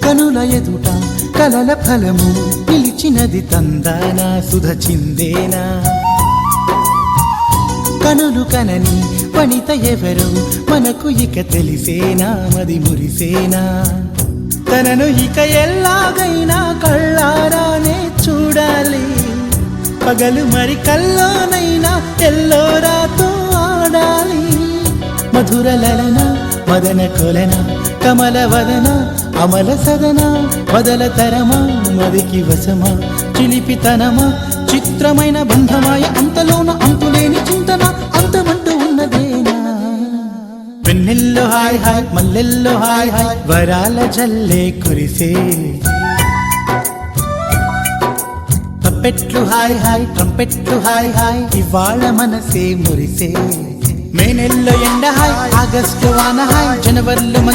కనుల ఎదుట కలల ఫలము పిలిచినది తందానా సుధ చిందేనా కనులు కనని వనిత ఎవరు మనకు ఇక తెలిసేనా మది మురిసేనా తనను ఇక ఎల్లాగైనా కళ్ళారానే చూడాలి పగలు మరి కల్లోనైనా ఎల్లోరాతో ఆడాలి మధుర లలన మదన కొలన కమల వదన అమల సదన వదల తరమా మదికి వశమా చిలిపితనమా చిత్రమైన బంధమాయ అంతలోన అంతులేని చింతన అంతమంటూ ఉన్నదేనా వెన్నెల్లో హాయ్ హాయ్ మల్లెల్లో హాయ్ హాయ్ వరాల జల్లే కురిసే తప్పెట్లు హాయ్ హాయ్ ట్రంపెట్లు హాయ్ హాయ్ ఇవాళ మనసే మురిసే మే నెల్లో ఎండ హాయ్ ఆగస్టు వాన హాయ్ జనవరిలో